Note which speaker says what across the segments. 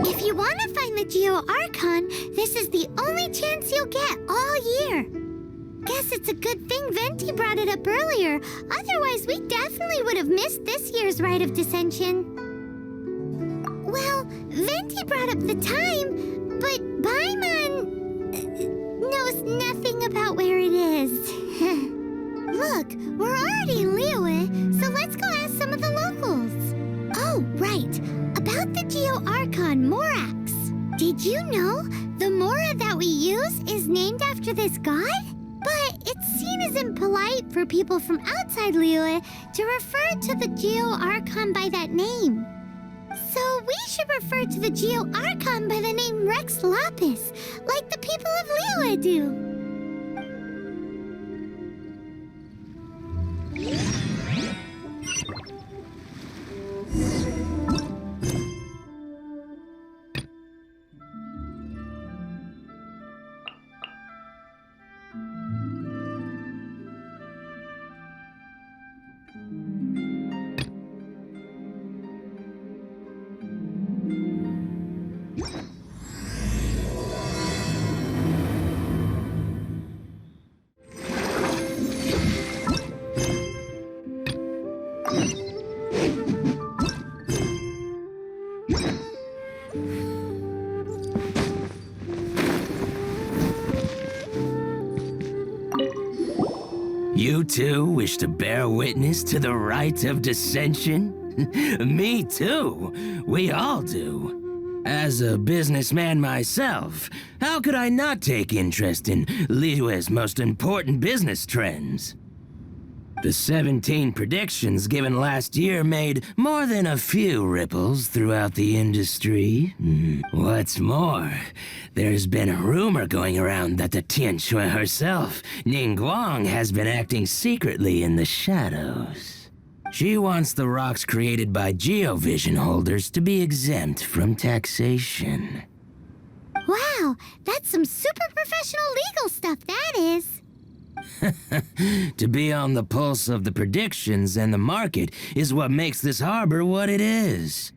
Speaker 1: If you want to find the Geo-Archon, this is the only chance you'll get all year. Guess it's a good thing Venti brought it up earlier. Otherwise, we definitely would have missed this year's Rite of Dissension. Well, Venti brought up the time, but Paimon knows nothing about where it is. Look, we're already in Liyue, so let's go ask some of the locals. Oh, right. About the Geo-Archon Morax. Did you know the Mora that we use is named after this god? But it's seen as impolite for people from outside Liyue to refer to the Geo-Archon by that name. So we should refer to the Geo-Archon by the name Rex Lapis, like the people of Liyue do.
Speaker 2: You too wish to bear witness to the rite of dissension? Me too. We all do. As a businessman myself, how could I not take interest in Liyue's most important business trends? The 17 predictions given last year made more than a few ripples throughout the industry. What's more, there's been a rumor going around that the Tianshui herself, Ningguang, has been acting secretly in the shadows. She wants the rocks created by Geovision holders to be exempt from taxation.
Speaker 1: Wow, that's some super professional legal stuff, that is.
Speaker 2: To be on the pulse of the predictions and the market is what makes this harbor what it is.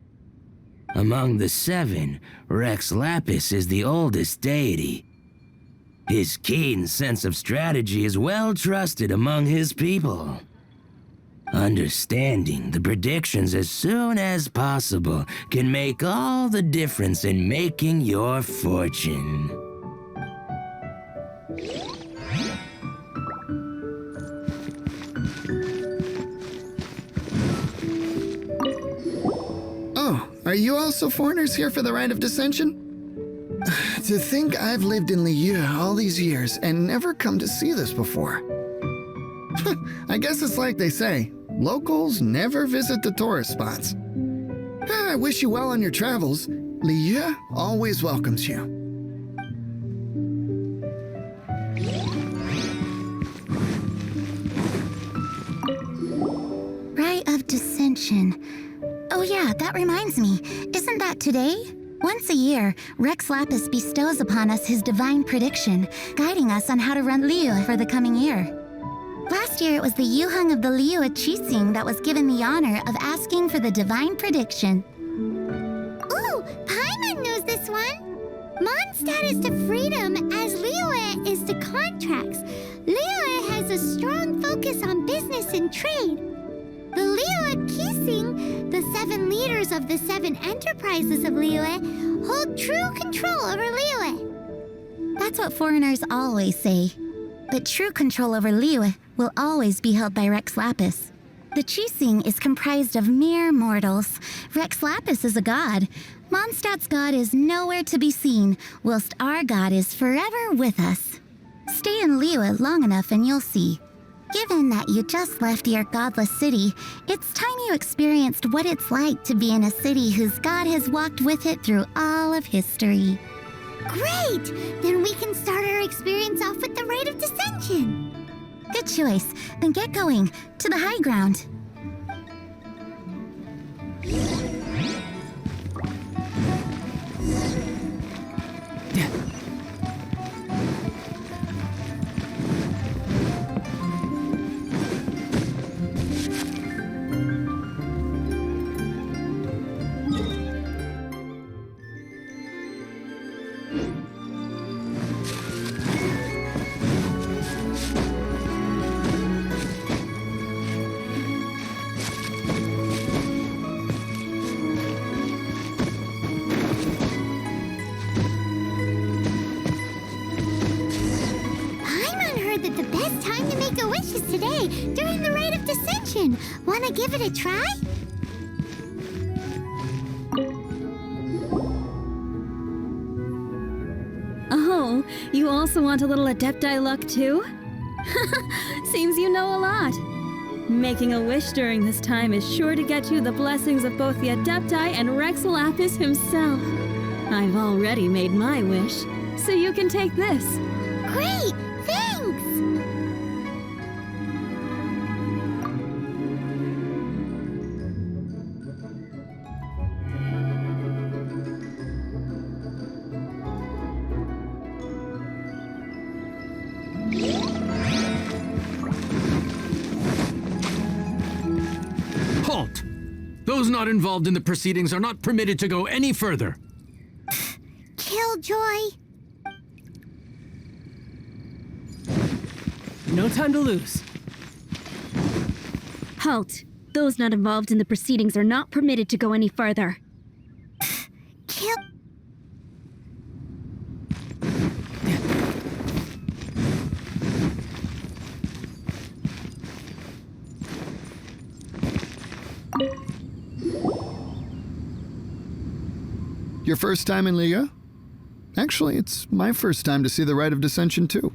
Speaker 2: Among the 7, Rex Lapis is the oldest deity. His keen sense of strategy is well trusted among his people. Understanding the predictions as soon as possible can make all the difference in making your fortune.
Speaker 3: Oh, are you also foreigners here for the Rite of Dissension? To think I've lived in Liyue all these years and never come to see this before. I guess it's like they say, locals never visit the tourist spots. I wish you well on your travels. Liyue always welcomes you.
Speaker 4: Rite of Dissension. Oh yeah, that reminds me. Isn't that today? Once a year, Rex Lapis bestows upon us his divine prediction, guiding us on how to run Liyue for the coming year. Last year, it was the Yuheng of the Liyue Qixing that was given the honor of asking for the divine prediction.
Speaker 1: Ooh, Paimon knows this one. Mondstadt is to freedom as Liyue is to contracts. Liyue has a strong focus on business and trade. The Liyue Qixing, the 7 leaders of the 7 enterprises of Liyue, hold true control over Liyue.
Speaker 4: That's what foreigners always say. But true control over Liyue will always be held by Rex Lapis. The Qixing is comprised of mere mortals. Rex Lapis is a god. Mondstadt's god is nowhere to be seen, whilst our god is forever with us. Stay in Liyue long enough and you'll see. Given that you just left your godless city, it's time you experienced what it's like to be in a city whose god has walked with it through all of history.
Speaker 1: Great! Then we can start our experience off with the Rite of Descension.
Speaker 4: Good choice. Then get going. To the high ground.
Speaker 1: That the best time to make a wish is today, during the Rite of Descension. Wanna give it a try?
Speaker 5: Oh, you also want a little Adepti luck too? Seems you know a lot. Making a wish during this time is sure to get you the blessings of both the Adepti and Rex Lapis himself. I've already made my wish, so you can take this.
Speaker 1: Great! Thanks!
Speaker 6: Halt! Those not involved in the proceedings are not permitted to go any further.
Speaker 1: Killjoy!
Speaker 7: No time to lose.
Speaker 5: Halt! Those not involved in the proceedings are not permitted to go any further.
Speaker 1: Kill...
Speaker 3: Your first time in Liyue? Actually, it's my first time to see the Rite of Descension too.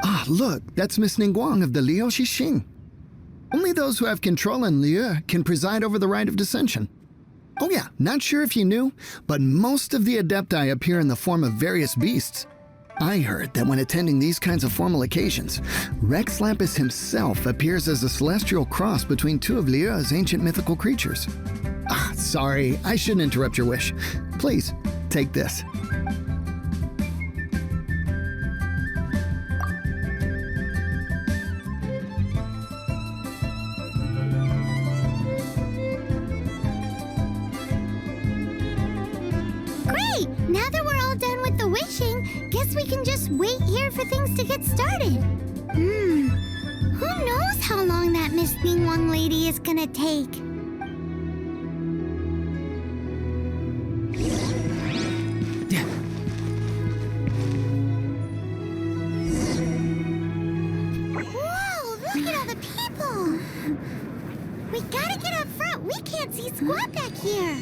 Speaker 3: Ah, look, that's Miss Ningguang of the Liu Xixing. Only those who have control in Liyue can preside over the Rite of Descension. Oh yeah, not sure if you knew, but most of the Adepti appear in the form of various beasts. I heard that when attending these kinds of formal occasions, Rex Lapis himself appears as a celestial cross between two of Liyue's ancient mythical creatures. Ah, sorry, I shouldn't interrupt your wish. Please, take this.
Speaker 1: Great! Now that we're all done with the wishing, guess we can just wait here for things to get started. Who knows how long that Miss Ningguang lady is gonna take? Whoa, look at all the people! We gotta get up front. We can't see squat back here.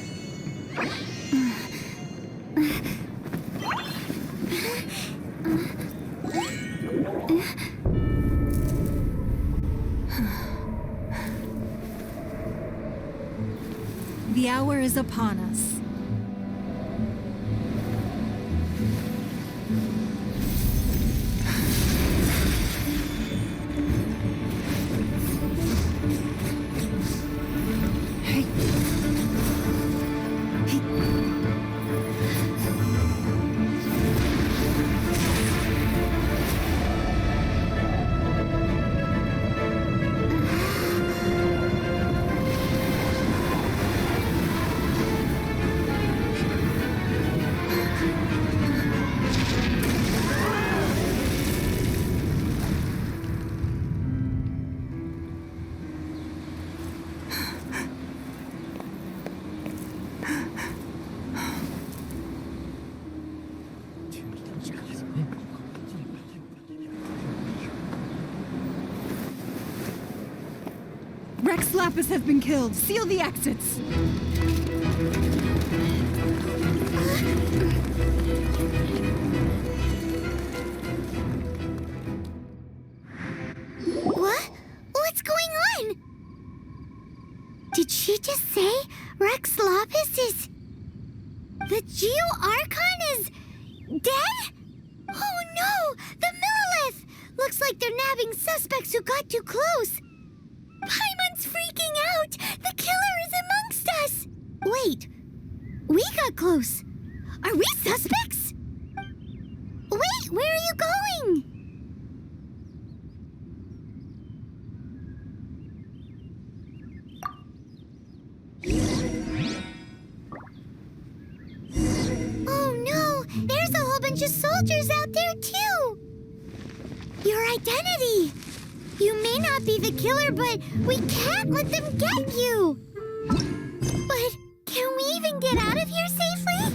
Speaker 8: The hour is upon us. Rex Lapis has been killed. Seal the exits.
Speaker 1: What? What's going on? Did she just say Rex Lapis is... The Geo Archon is... dead? suspects who got too close. Paimon's freaking out! The killer is amongst us! Wait, we got close. Are we suspects? Wait, where are you going? Oh no, there's a whole bunch of soldiers out there too! Your identity! You may not be the killer, but we can't let them get you! But can we even get out of here safely?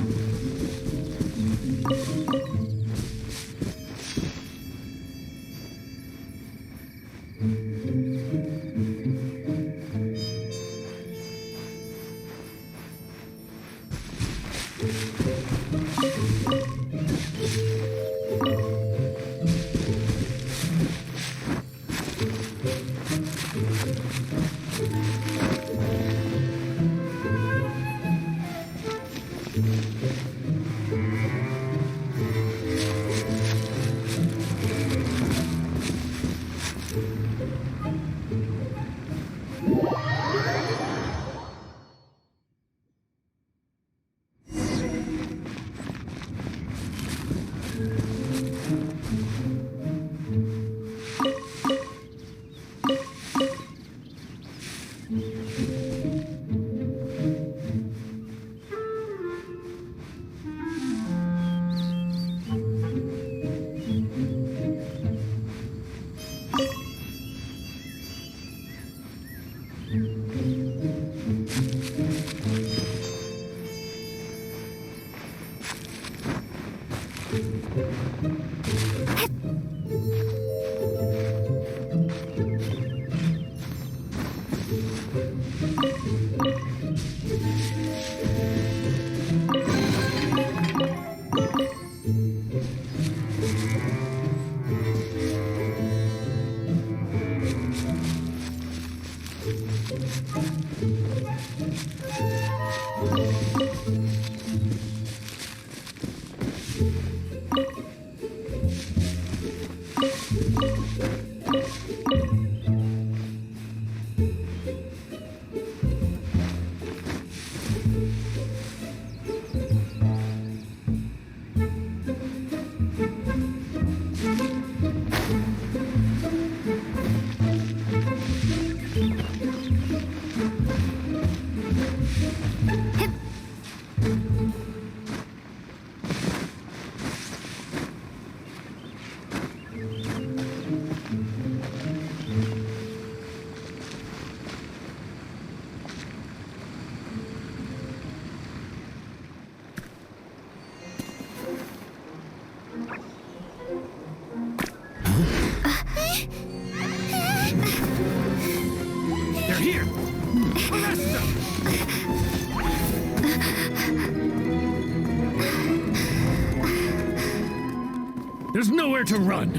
Speaker 6: There's nowhere to run!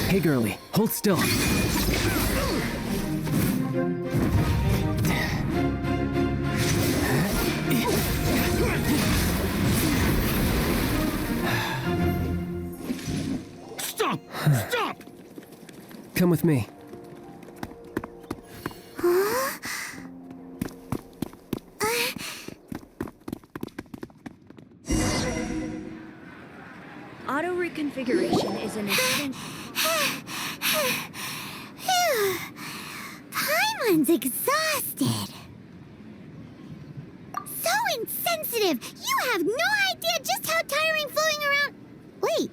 Speaker 7: Hey, girlie, hold still.
Speaker 6: Stop! Stop!
Speaker 7: Come with me.
Speaker 9: Auto reconfiguration is an instant.
Speaker 1: Paimon's exhausted. So insensitive. You have no idea just how tiring floating around. Wait,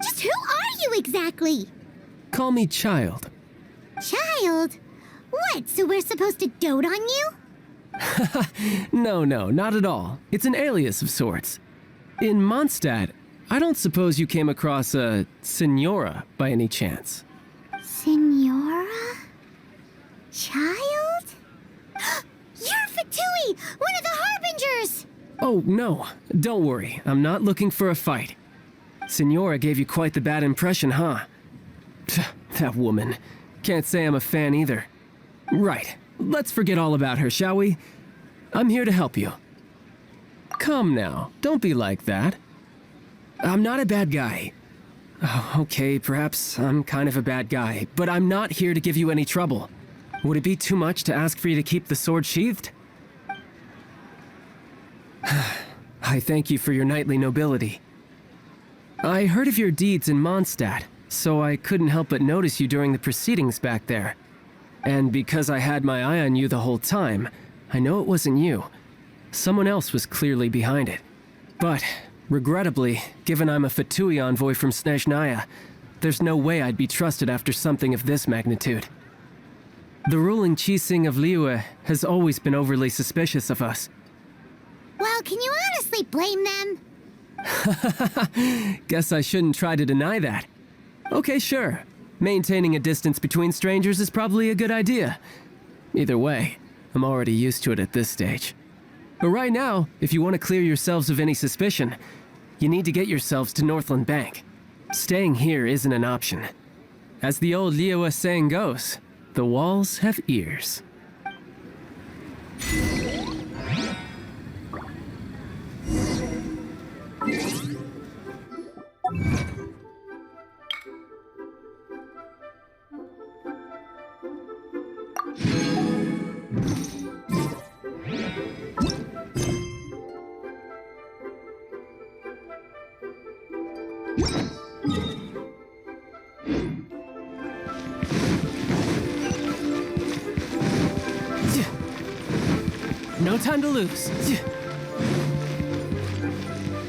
Speaker 1: just who are you exactly?
Speaker 7: Call me Child.
Speaker 1: Child? What, so we're supposed to dote on you?
Speaker 7: No, not at all. It's an alias of sorts. In Mondstadt, I don't suppose you came across a Senora by any chance.
Speaker 1: Senora? Child? You're Fatui, one of the Harbingers!
Speaker 7: Oh, no. Don't worry. I'm not looking for a fight. Senora gave you quite the bad impression, huh? That woman. Can't say I'm a fan either. Right. Let's forget all about her, shall we? I'm here to help you. Come now. Don't be like that. I'm not a bad guy. Oh, okay, perhaps I'm kind of a bad guy, but I'm not here to give you any trouble. Would it be too much to ask for you to keep the sword sheathed? I thank you for your knightly nobility. I heard of your deeds in Mondstadt, so I couldn't help but notice you during the proceedings back there. And because I had my eye on you the whole time, I know it wasn't you. Someone else was clearly behind it. But, regrettably, given I'm a Fatui envoy from Snezhnaya, there's no way I'd be trusted after something of this magnitude. The ruling Qixing of Liyue has always been overly suspicious of us.
Speaker 1: Well, can you honestly blame them?
Speaker 7: Guess I shouldn't try to deny that. Okay, sure. Maintaining a distance between strangers is probably a good idea. Either way, I'm already used to it at this stage. But right now, if you want to clear yourselves of any suspicion, you need to get yourselves to Northland Bank. Staying here isn't an option. As the old Liyue saying goes, the walls have ears. No time to lose.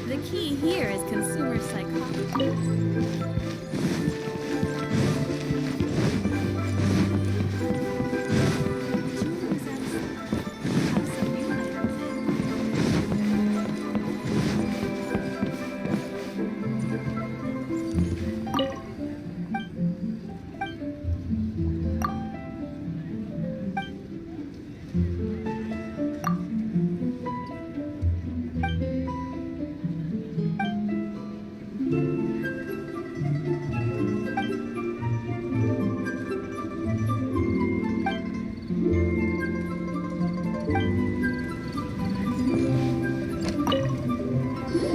Speaker 5: The key here is consumer psychology.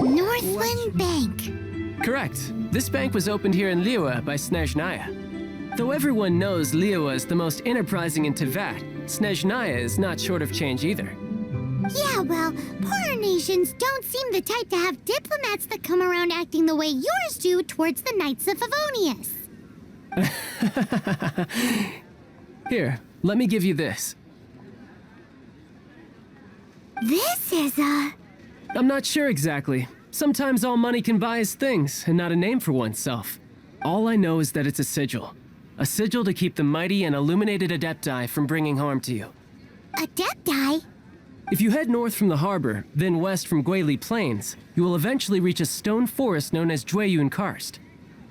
Speaker 1: Northland Bank.
Speaker 7: Correct. This bank was opened here in Liyue by Snezhnaya. Though everyone knows Liyue is the most enterprising in Teyvat, Snezhnaya is not short of change either.
Speaker 1: Yeah, well, poorer nations don't seem the type to have diplomats that come around acting the way yours do towards the Knights of Favonius.
Speaker 7: Here, let me give you this.
Speaker 1: This is a...
Speaker 7: I'm not sure exactly. Sometimes all money can buy is things, and not a name for oneself. All I know is that it's a sigil. A sigil to keep the mighty and illuminated Adepti from bringing harm to you.
Speaker 1: Adepti?
Speaker 7: If you head north from the harbor, then west from Guili Plains, you will eventually reach a stone forest known as Jueyun Karst.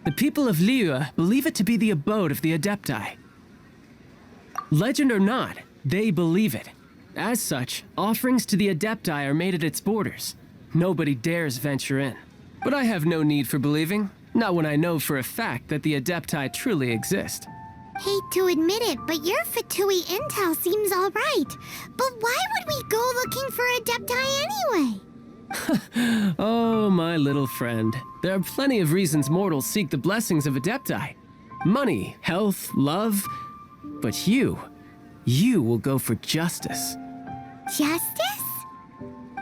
Speaker 7: The people of Liyue believe it to be the abode of the Adepti. Legend or not, they believe it. As such, offerings to the Adepti are made at its borders. Nobody dares venture in. But I have no need for believing, not when I know for a fact that the Adepti truly exist.
Speaker 1: Hate to admit it, but your Fatui intel seems all right. But why would we go looking for Adepti anyway?
Speaker 7: Oh, my little friend. There are plenty of reasons mortals seek the blessings of Adepti. Money, health, love. But you will go for justice.
Speaker 1: Justice?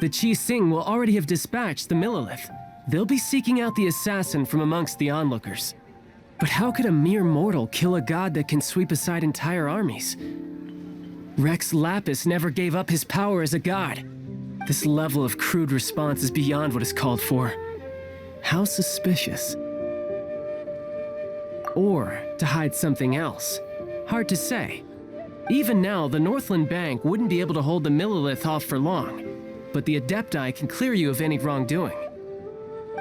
Speaker 7: The Qixing will already have dispatched the Monoliths. They'll be seeking out the assassin from amongst the onlookers. But how could a mere mortal kill a god that can sweep aside entire armies? Rex Lapis never gave up his power as a god. This level of crude response is beyond what is called for. How suspicious. Or to hide something else. Hard to say. Even now, the Northland Bank wouldn't be able to hold the Monolith off for long, but the Adepti can clear you of any wrongdoing.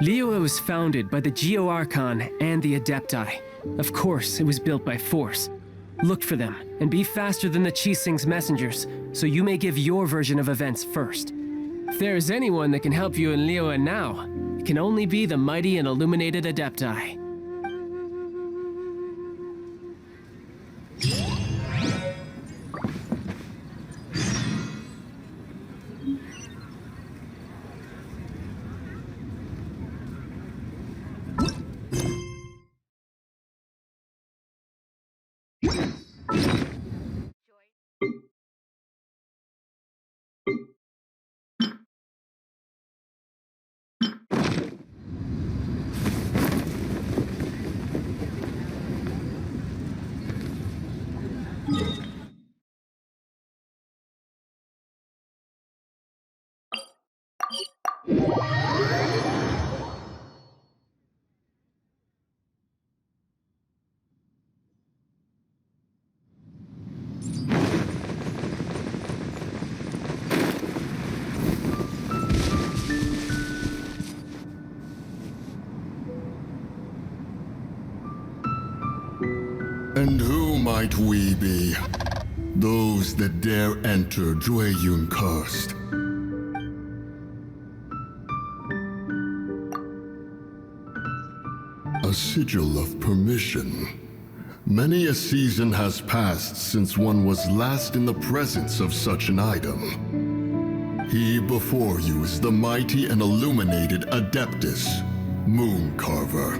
Speaker 7: Liyue was founded by the Geo-Archon and the Adepti. Of course, it was built by force. Look for them, and be faster than the Qixing's messengers, so you may give your version of events first. If there is anyone that can help you in Liyue now, it can only be the mighty and illuminated Adepti.
Speaker 10: And who might we be? Those that dare enter Jueyun Cursed. A sigil of permission. Many a season has passed since one was last in the presence of such an item. He before you is the mighty and illuminated Adeptus, Moon Carver.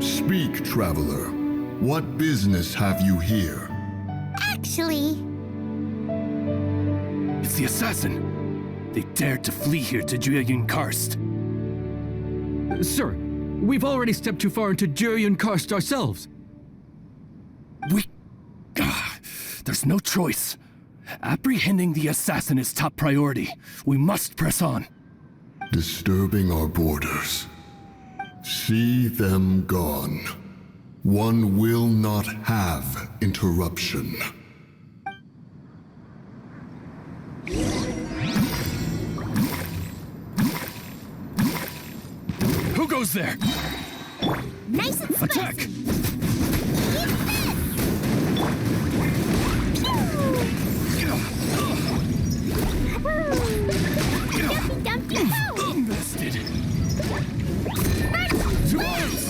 Speaker 10: Speak, traveler. What business have you here?
Speaker 1: Actually,
Speaker 7: It's the assassin. They dared to flee here to Jueyun Karst.
Speaker 6: Sir, we've already stepped too far into Jueyun Karst ourselves.
Speaker 7: There's no choice. Apprehending the assassin is top priority. We must press on.
Speaker 10: Disturbing our borders. See them gone. One will not have interruption.
Speaker 7: Who goes there?
Speaker 1: nice and spicy.
Speaker 7: Attack!
Speaker 1: Dumpty Dumpty
Speaker 7: Invested. To arms!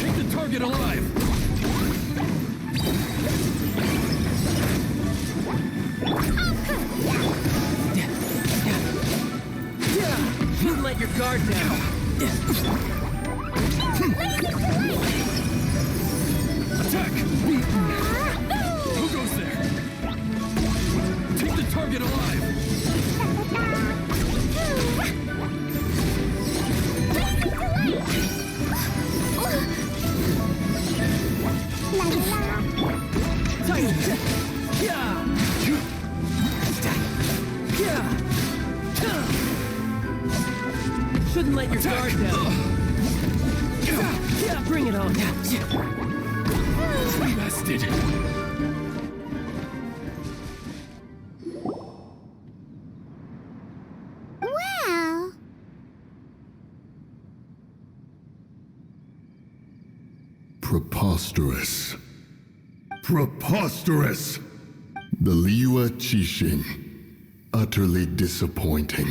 Speaker 7: Take the target alive!
Speaker 11: You let your guard down.
Speaker 7: Attack! Who goes there? Take the target alive!
Speaker 11: Shouldn't let your guard down. Bring it on.
Speaker 7: Invested.
Speaker 1: Well,
Speaker 10: Preposterous. Preposterous! The Liyue Qixing. Utterly disappointing.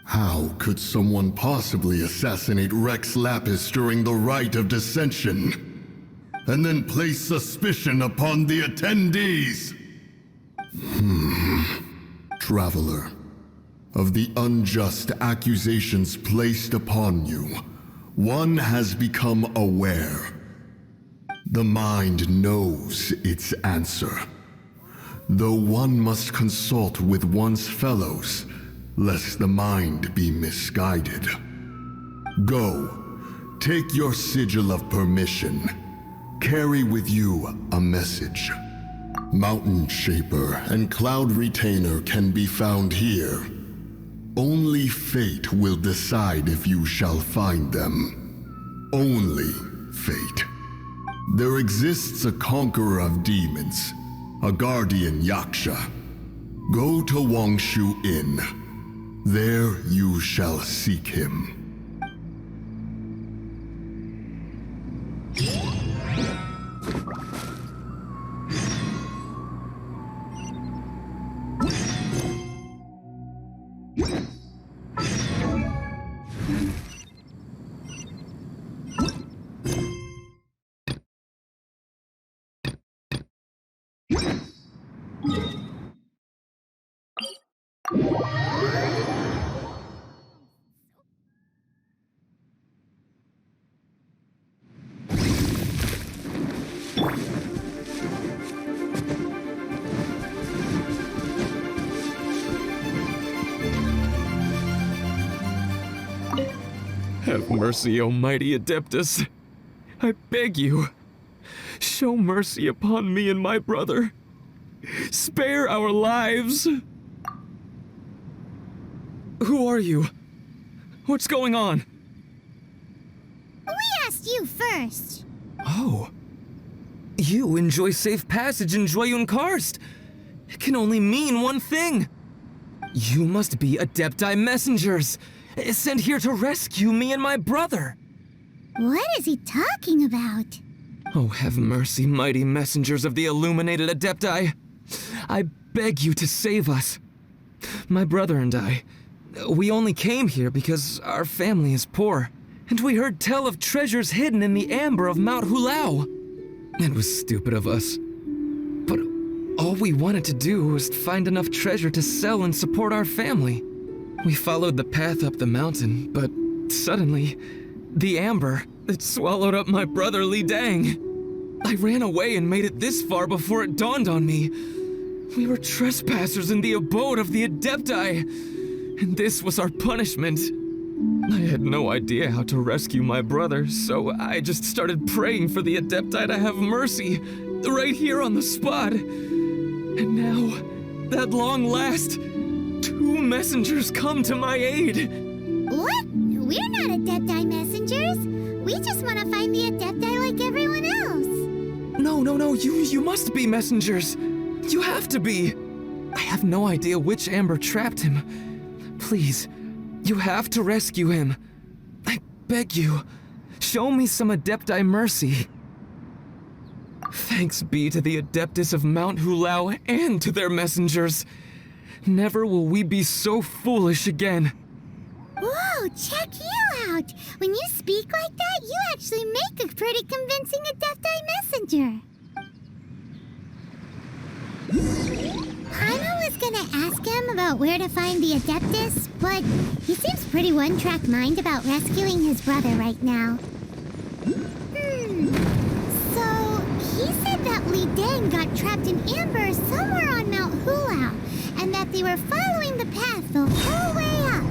Speaker 10: How could someone possibly assassinate Rex Lapis during the rite of dissension? And then place suspicion upon the attendees? Traveler, of the unjust accusations placed upon you, one has become aware. The mind knows its answer, though one must consult with one's fellows, lest the mind be misguided. Go, take your sigil of permission. Carry with you a message. Mountain Shaper and Cloud Retainer can be found here. Only fate will decide if you shall find them. Only fate. There exists a conqueror of demons, a guardian Yaksha. Go to Wangshu Inn. There you shall seek him.
Speaker 12: Have mercy, O mighty Adeptus. I beg you, show mercy upon me and my brother. Spare our lives. Who are you? What's going on?
Speaker 1: we asked you first.
Speaker 12: Oh. You enjoy safe passage in Jueyun Karst. It can only mean one thing. You must be Adepti messengers, sent here to rescue me and my brother.
Speaker 1: What is he talking about?
Speaker 12: Oh, have mercy, mighty messengers of the illuminated Adepti. I beg you to save us. My brother and I, we only came here because our family is poor, and we heard tell of treasures hidden in the amber of Mount Hulao. It was stupid of us. But all we wanted to do was find enough treasure to sell and support our family. We followed the path up the mountain, but suddenly, the amber, it swallowed up my brother Li Dang. I ran away and made it this far before it dawned on me. We were trespassers in the abode of the Adepti, and this was our punishment. I had no idea how to rescue my brother, so I just started praying for the Adepti to have mercy, right here on the spot. And now, at long last, 2 messengers come to my aid.
Speaker 1: What? We're not Adepti messengers. We just want to find the Adepti like everyone else.
Speaker 12: No, you must be messengers. You have to be. I have no idea which amber trapped him. Please, you have to rescue him. I beg you, show me some Adepti mercy. Thanks be to the Adeptus of Mount Hulao and to their messengers. Never will we be so foolish again.
Speaker 1: Whoa, check you out! When you speak like that, you actually make a pretty convincing Adepti messenger. Paimon was gonna ask him about where to find the Adeptus, but he seems pretty one-track mind about rescuing his brother right now. So, he said that Li Dang got trapped in amber somewhere on Mount Hulao, and that they were following the path the whole way up.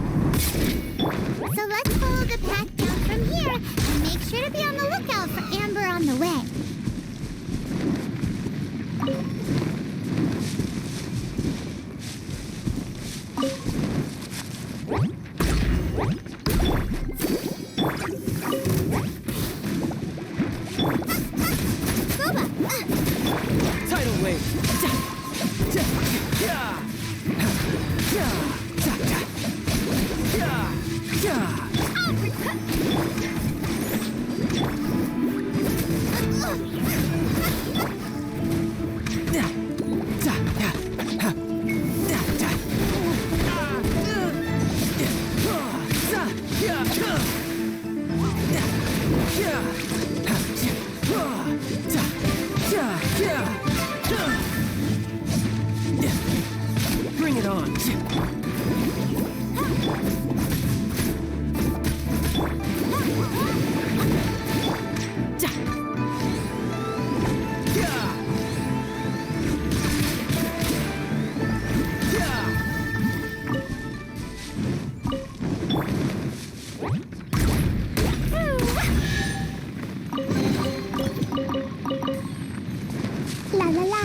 Speaker 1: So let's follow the path down from here, and make sure to be on the lookout for amber on the way.
Speaker 11: Tidal wave.
Speaker 7: Bring it on.
Speaker 1: La la la.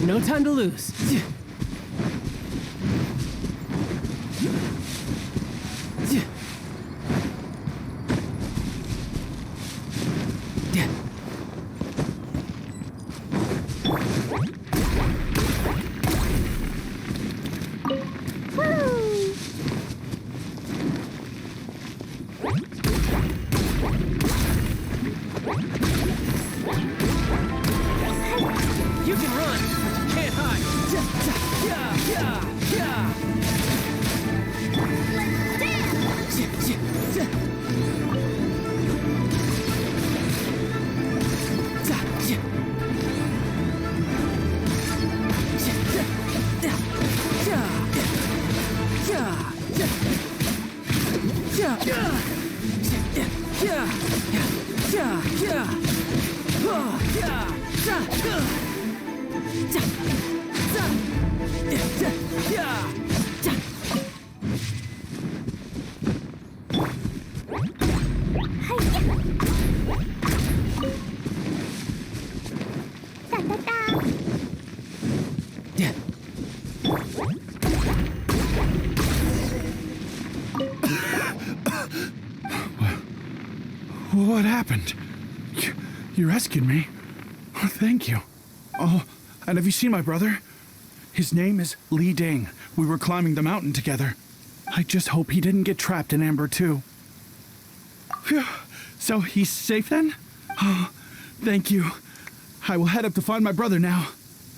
Speaker 7: No time to lose.
Speaker 11: You can run, but you can't hide.
Speaker 13: What happened? You rescued me. Oh, thank you. Oh, and have you seen my brother? His name is Li Ding. We were climbing the mountain together. I just hope he didn't get trapped in Amber too. Phew. So he's safe then? Oh, thank you. I will head up to find my brother now.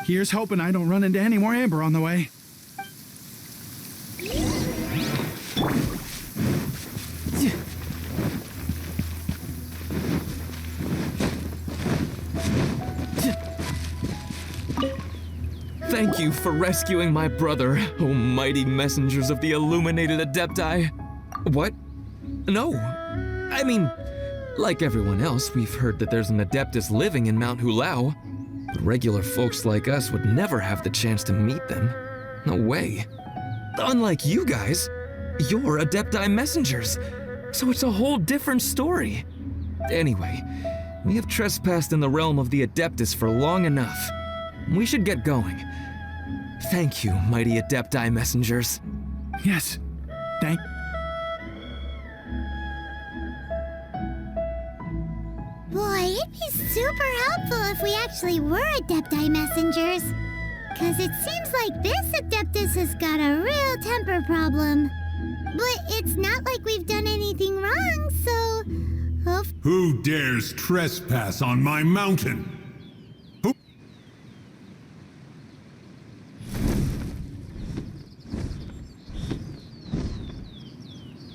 Speaker 13: Here's hoping I don't run into any more Amber on the way.
Speaker 12: Thank you for rescuing my brother, O mighty messengers of the illuminated Adepti. What? No. I mean, like everyone else, we've heard that there's an Adeptus living in Mount Hulao. But regular folks like us would never have the chance to meet them. No way. Unlike you guys, you're Adepti messengers. So it's a whole different story. Anyway, we have trespassed in the realm of the Adeptus for long enough. We should get going. Thank you, mighty Adepti messengers.
Speaker 13: Yes, thank...
Speaker 1: Boy, it'd be super helpful if we actually were Adepti messengers. Cause it seems like this Adeptus has got a real temper problem. But it's not like we've done anything wrong, so...
Speaker 10: Who dares trespass on my mountain?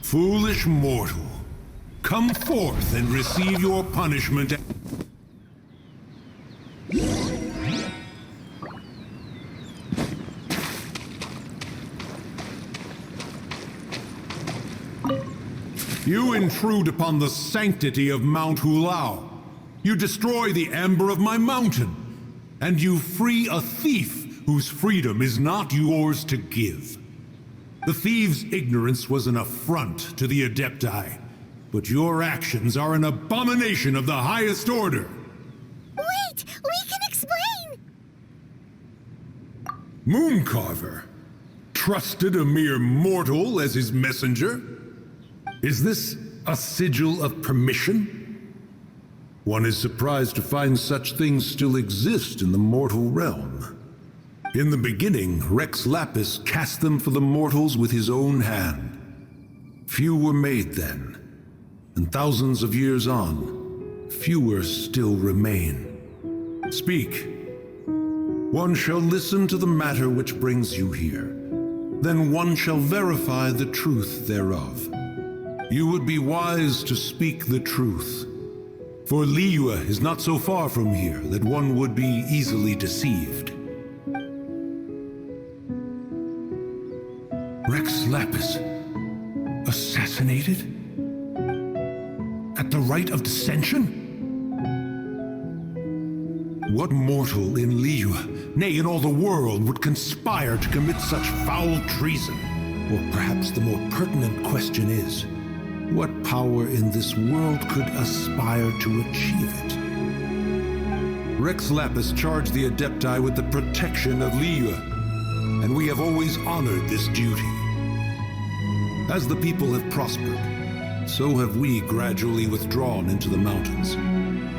Speaker 10: Foolish mortal, come forth and receive your punishment. You intrude upon the sanctity of Mount Hulao. You destroy the amber of my mountain. And you free a thief whose freedom is not yours to give. The thief's ignorance was an affront to the Adepti, but your actions are an abomination of the highest order.
Speaker 1: Wait! We can explain!
Speaker 10: Mooncarver trusted a mere mortal as his messenger? Is this a sigil of permission? One is surprised to find such things still exist in the mortal realm. In the beginning, Rex Lapis cast them for the mortals with his own hand. Few were made then, and thousands of years on, fewer still remain. Speak. One shall listen to the matter which brings you here. Then one shall verify the truth thereof. You would be wise to speak the truth. For Liyue is not so far from here that one would be easily deceived. Rex Lapis assassinated? At the rite of dissension? What mortal in Liyue, nay in all the world, would conspire to commit such foul treason? Or perhaps the more pertinent question is, what power in this world could aspire to achieve it? Rex Lapis charged the Adepti with the protection of Liyue, and we have always honored this duty. As the people have prospered, so have we gradually withdrawn into the mountains.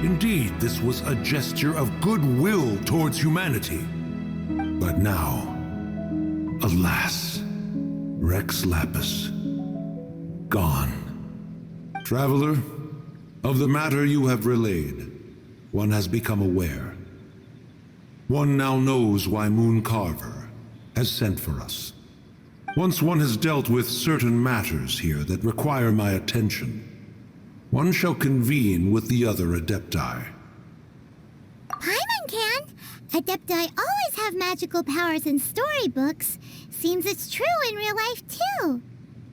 Speaker 10: Indeed, this was a gesture of goodwill towards humanity. But now, alas, Rex Lapis, gone. Traveler,
Speaker 14: Of the matter you have relayed, one has become aware. One now knows why Moon Carver has sent for us. Once one has dealt with certain matters here that require my attention, one shall convene with the other Adepti.
Speaker 1: Paimon can! Adepti always have magical powers in storybooks. Seems it's true in real life, too.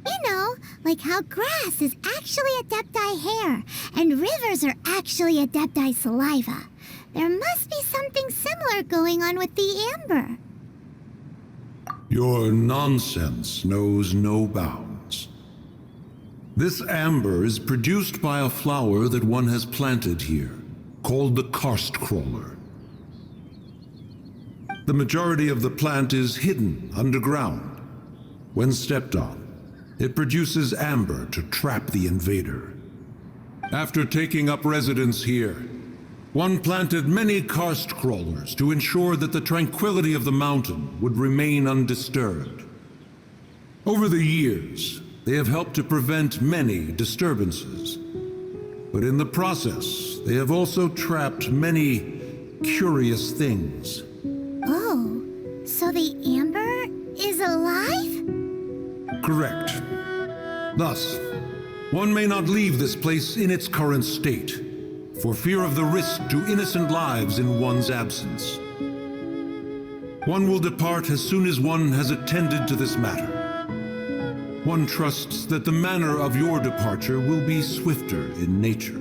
Speaker 1: You know, like how grass is actually Adepti hair, and rivers are actually Adepti saliva. There must be something similar going on with the amber.
Speaker 14: Your nonsense knows no bounds. This amber is produced by a flower that one has planted here, called the karst crawler. The majority of the plant is hidden underground. When stepped on, it produces amber to trap the invader. After taking up residence here, one planted many karst crawlers to ensure that the tranquility of the mountain would remain undisturbed. Over the years, they have helped to prevent many disturbances. But in the process, they have also trapped many curious things.
Speaker 1: Oh, so the amber is alive?
Speaker 14: Correct. Thus, one may not leave this place in its current state, for fear of the risk to innocent lives in one's absence. One will depart as soon as one has attended to this matter. One trusts that the manner of your departure will be swifter in nature.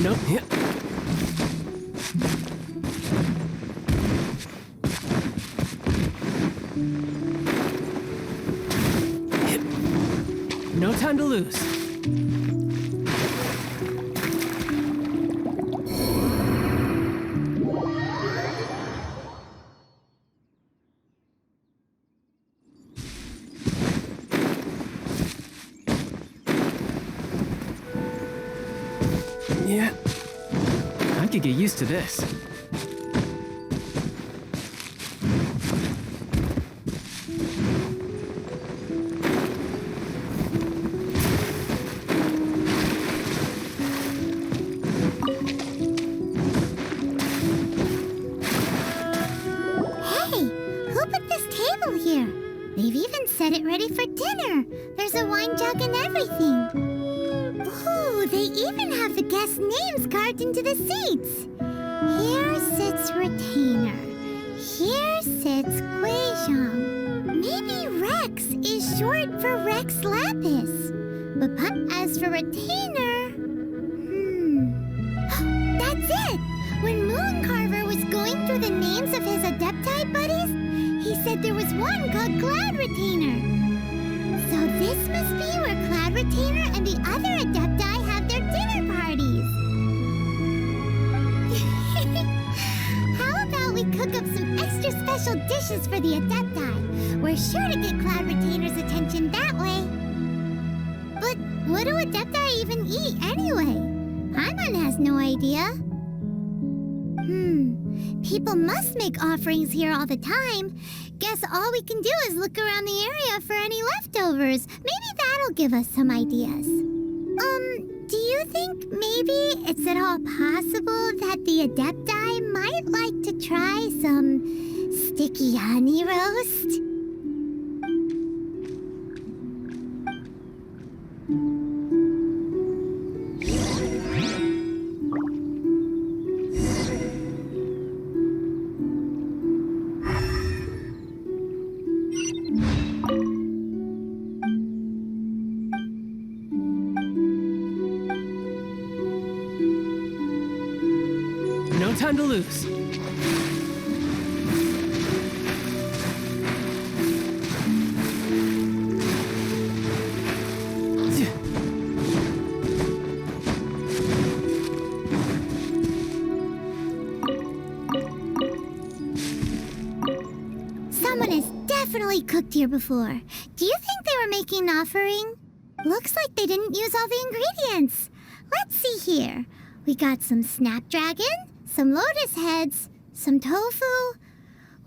Speaker 7: Nope. Yeah. No time to lose. Yeah. I could get used to this.
Speaker 1: They've even set it ready for dinner. There's a wine jug and everything. Ooh, they even have the guest names carved into the seats. Here sits Retainer. Here sits Guizhong. Maybe Rex is short for Rex Lapis. But as for Retainer... That's it! When Moon Carver was going through the names of his Adepti buddies, he said there was one called Cloud Retainer. So this must be where Cloud Retainer and the other Adepti have their dinner parties. How about we cook up some extra special dishes for the Adepti? We're sure to get Cloud Retainer's attention that way. But what do Adepti even eat anyway? Paimon has no idea. People must make offerings here all the time. Guess all we can do is look around the area for any leftovers. Maybe that'll give us some ideas. Do you think maybe it's at all possible that the Adepti might like to try some sticky honey roast?
Speaker 7: time to lose.
Speaker 1: Someone has definitely cooked here before. Do you think they were making an offering? Looks like they didn't use all the ingredients. Let's see here. We got some snapdragon, some lotus heads, some tofu.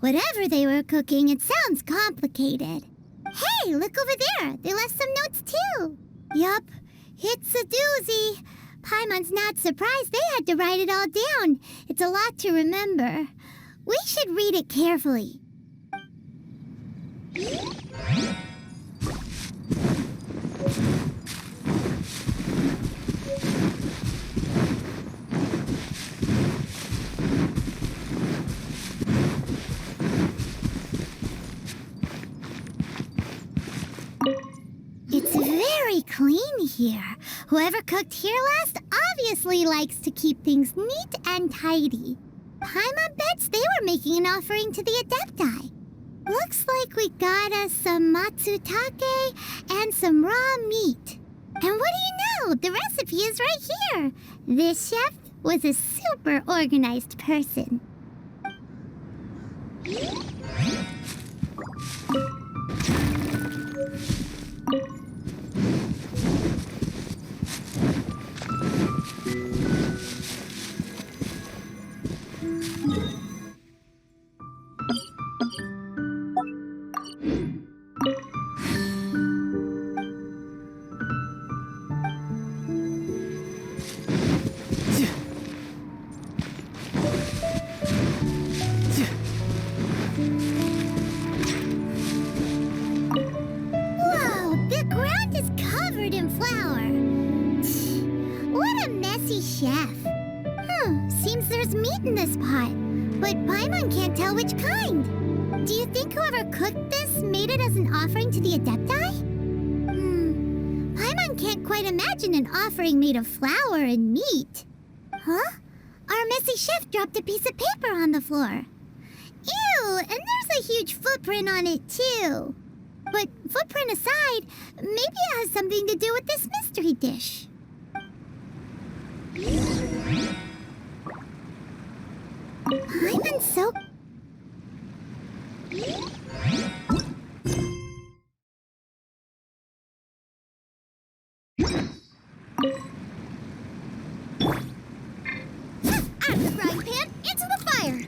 Speaker 1: Whatever they were cooking, it sounds complicated. Hey, look over there. They left some notes too. Yup, it's a doozy. Paimon's not surprised they had to write it all down. It's a lot to remember. We should read it carefully. It's very clean here. Whoever cooked here last obviously likes to keep things neat and tidy. Paimon bets they were making an offering to the Adepti. Looks like we got us some matsutake and some raw meat. And what do you know? The recipe is right here. This chef was a super organized person. In this pot, but Paimon can't tell which kind. Do you think whoever cooked this made it as an offering to the Adepti? Paimon can't quite imagine an offering made of flour and meat. Huh? Our messy chef dropped a piece of paper on the floor. Ew, and there's a huge footprint on it too. But footprint aside, maybe it has something to do with this mystery dish. Paimon's so... Out of the frying pan, into the fire!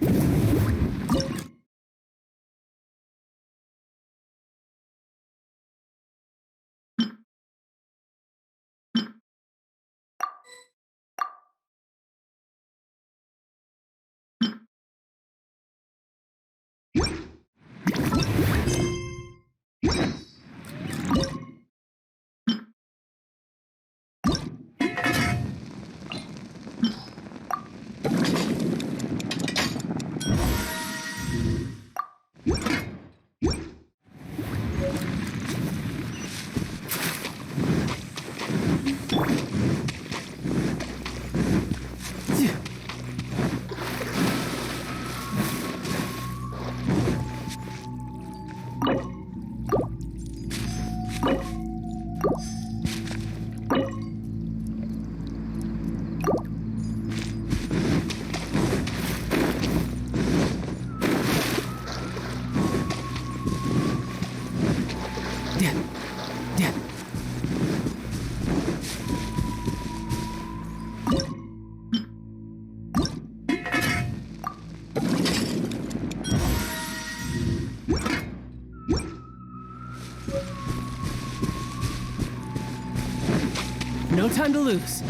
Speaker 7: No time to lose.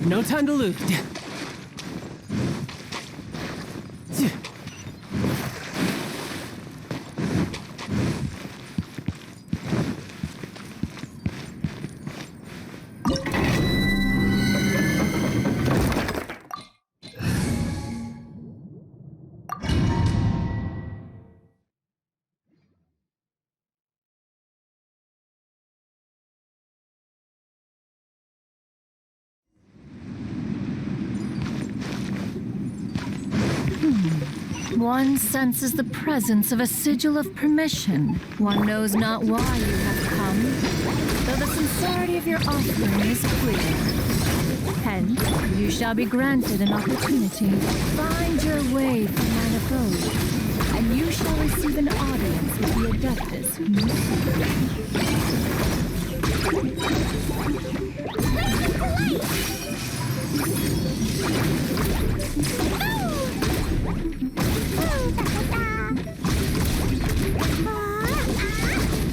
Speaker 7: No time to lose.
Speaker 15: One senses the presence of a sigil of permission. One knows not why you have come, though the sincerity of your offering is clear. Hence, you shall be granted an opportunity. Find your way from mine abode, and you shall receive an audience with the Adeptus whom you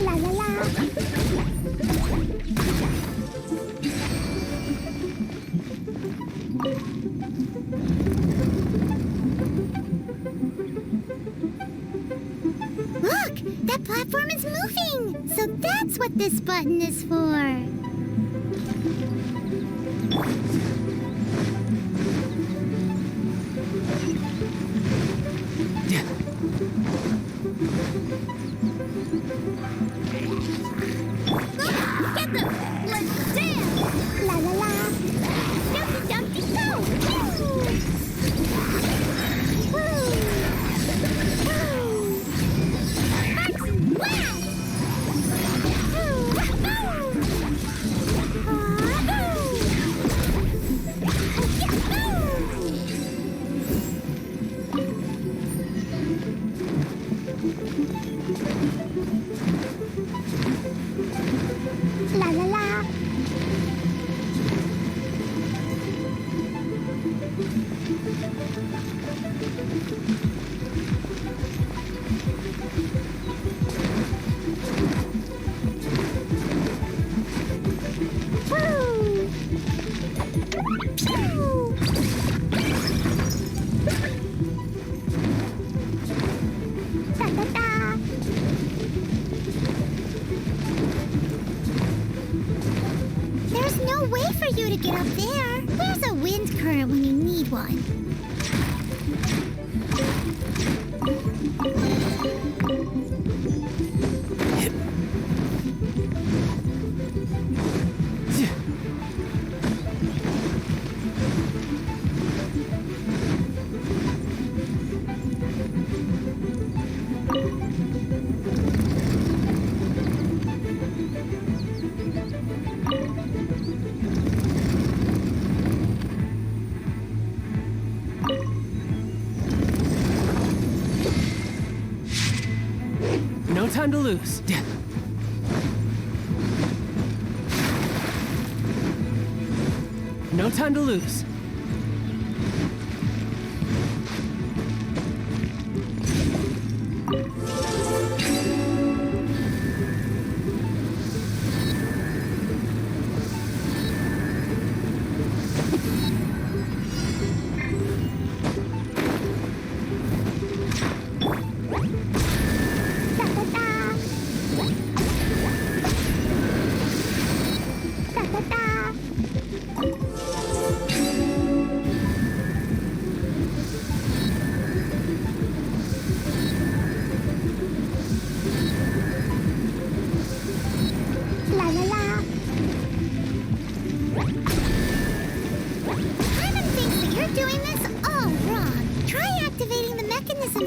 Speaker 1: La la la. Look! That platform is moving! So that's what this button is for! Get them! Let's dance! La la la! Dumpty dumpty go! Woo! Woo! Woo! Marks! Wow! Woo! La la la! There's no way for you to get up there. There's a wind current when you need one.
Speaker 7: No time to lose. No time to lose.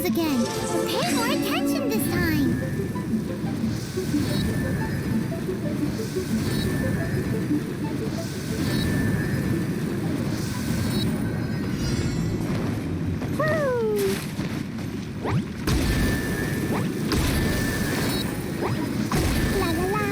Speaker 7: Again. Pay more attention this time. La la la.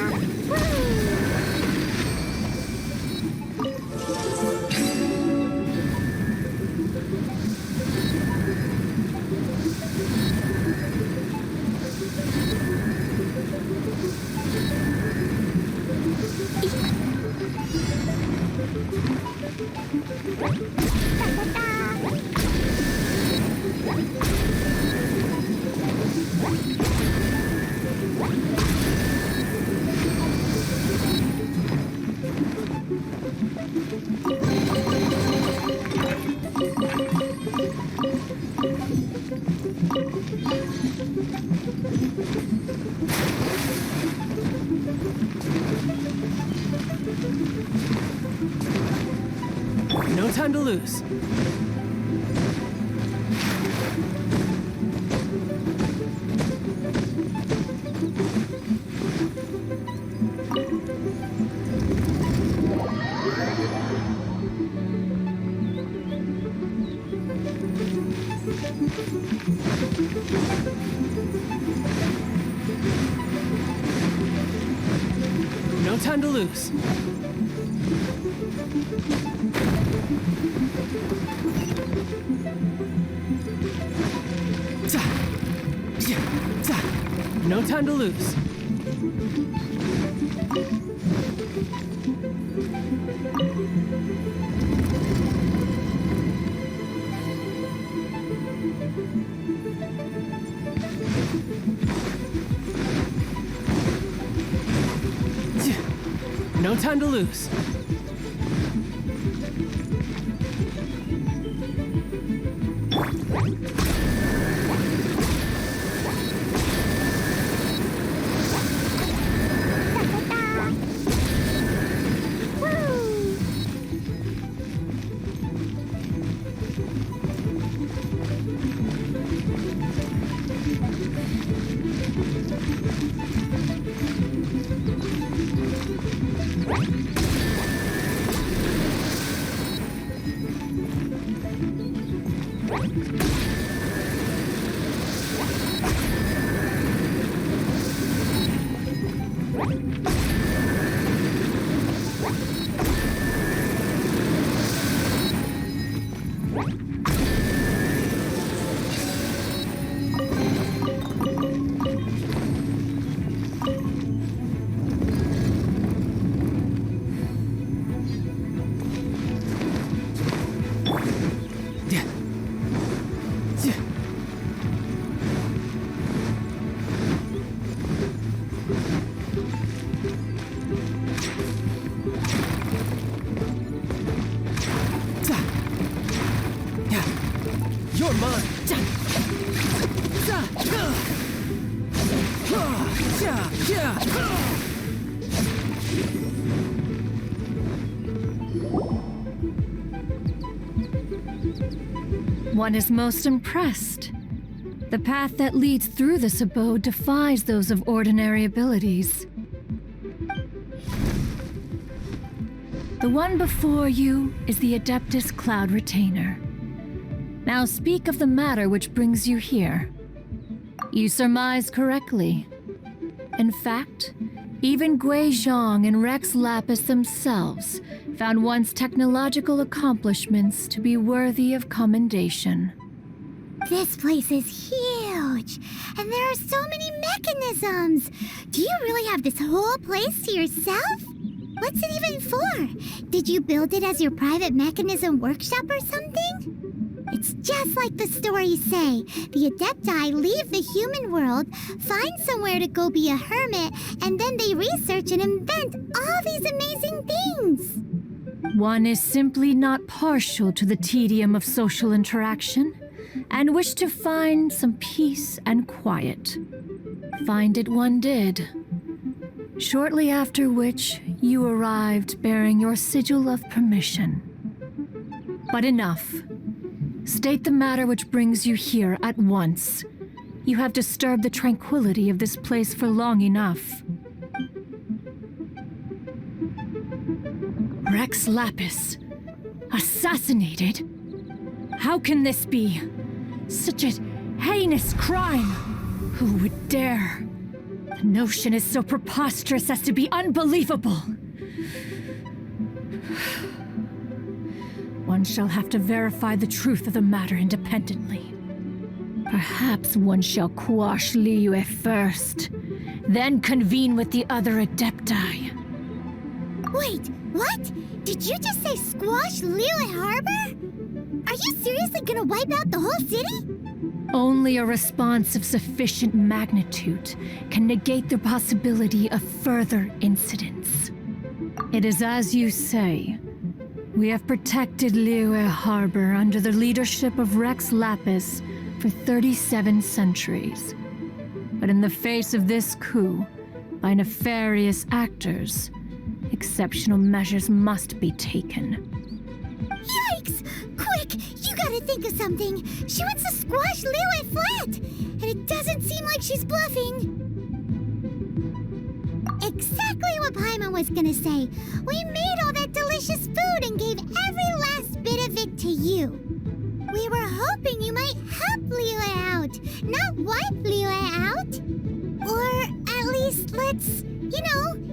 Speaker 7: No time to lose. No time to lose. No time to lose. No time to lose. You're mine.
Speaker 15: One is most impressed. The path that leads through this abode defies those of ordinary abilities. The one before you is the Adeptus Cloud Retainer. Now speak of the matter which brings you here. You surmise correctly. In fact, even Gui Zhang and Rex Lapis themselves found one's technological accomplishments to be worthy of commendation.
Speaker 1: This place is huge, and there are so many mechanisms. Do you really have this whole place to yourself? What's it even for? Did you build it as your private mechanism workshop or something? It's just like the stories say. The Adepti leave the human world, find somewhere to go be a hermit, and then they research and invent all these amazing things.
Speaker 15: One is simply not partial to the tedium of social interaction, and wished to find some peace and quiet. Find it one did. Shortly after which, you arrived bearing your sigil of permission. But enough. State the matter which brings you here at once. You have disturbed the tranquility of this place for long enough. Rex Lapis, assassinated? How can this be? Such a heinous crime! Who would dare? The notion is so preposterous as to be unbelievable. One shall have to verify the truth of the matter independently. Perhaps one shall quash Liyue first, then convene with the other Adepti.
Speaker 1: Wait, what? Did you just say squash Liyue Harbor? Are you seriously gonna wipe out the whole city?
Speaker 15: Only a response of sufficient magnitude can negate the possibility of further incidents. It is as you say. We have protected Liyue Harbor under the leadership of Rex Lapis for 37 centuries. But in the face of this coup, by nefarious actors, exceptional measures must be taken.
Speaker 1: Yikes! Quick! You gotta think of something! She wants to squash Liyue flat! And it doesn't seem like she's bluffing! Exactly what Paimon was gonna say. We made all that delicious food and gave every last bit of it to you. We were hoping you might help Liyue out, not wipe Liyue out. Or at least let's,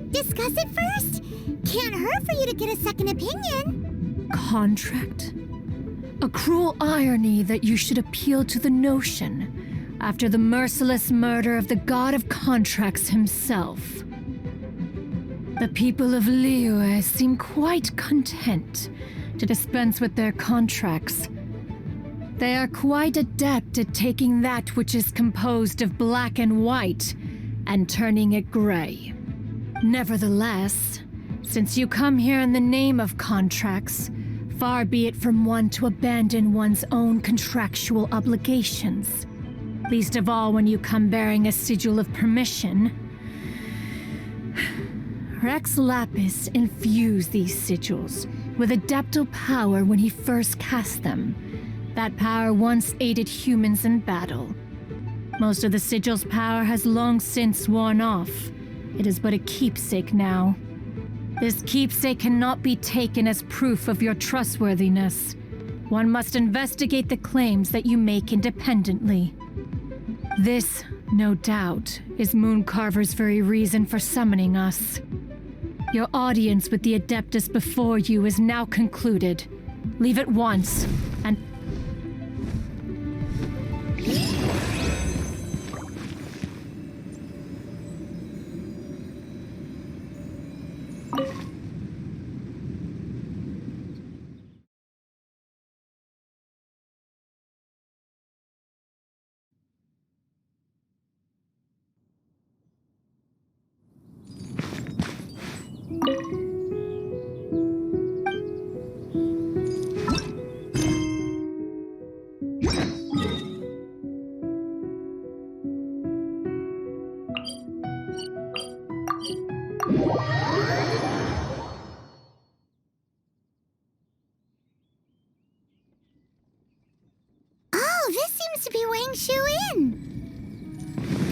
Speaker 1: discuss discuss it first? Can't hurt for you to get a second opinion.
Speaker 15: Contract? A cruel irony that you should appeal to the notion after the merciless murder of the god of contracts himself. The people of Liyue seem quite content to dispense with their contracts. They are quite adept at taking that which is composed of black and white and turning it gray. Nevertheless, since you come here in the name of contracts, far be it from one to abandon one's own contractual obligations. Least of all when you come bearing a sigil of permission. Rex Lapis infused these sigils with adeptal power when he first cast them. That power once aided humans in battle. Most of the sigil's power has long since worn off. It is but a keepsake now. This keepsake cannot be taken as proof of your trustworthiness. One must investigate the claims that you make independently. This, no doubt, is Mooncarver's very reason for summoning us. Your audience with the Adeptus before you is now concluded. Leave at once, and...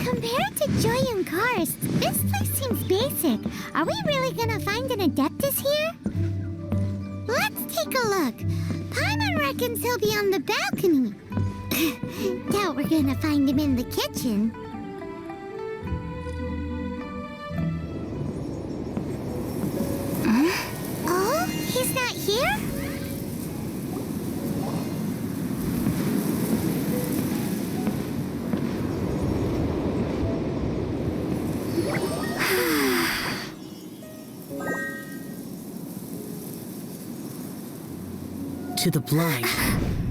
Speaker 1: Compared to Joyun Karst, this place seems basic. Are we really gonna find an Adeptus here? Let's take a look. Paimon reckons he'll be on the balcony. Doubt we're gonna find him in the kitchen. Oh, he's not here?
Speaker 16: To the blind,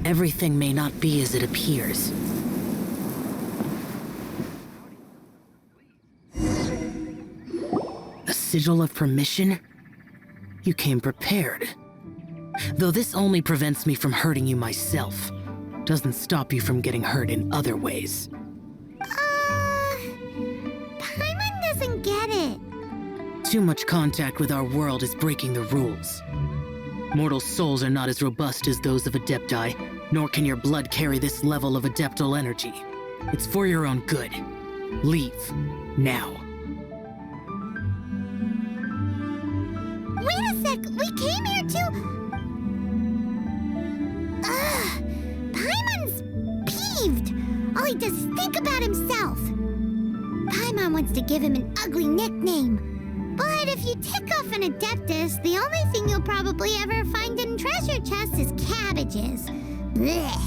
Speaker 16: everything may not be as it appears. A sigil of permission? You came prepared. Though this only prevents me from hurting you myself, doesn't stop you from getting hurt in other ways.
Speaker 1: Paimon doesn't get it.
Speaker 16: Too much contact with our world is breaking the rules. Mortal souls are not as robust as those of Adepti, nor can your blood carry this level of adeptal energy. It's for your own good. Leave. Now.
Speaker 1: Wait a sec! We came here to... Paimon's peeved! All he does is think about himself. Paimon wants to give him an ugly nickname. But if you tick off an Adeptus, the only thing you'll probably ever find in treasure chests is cabbages. Blech.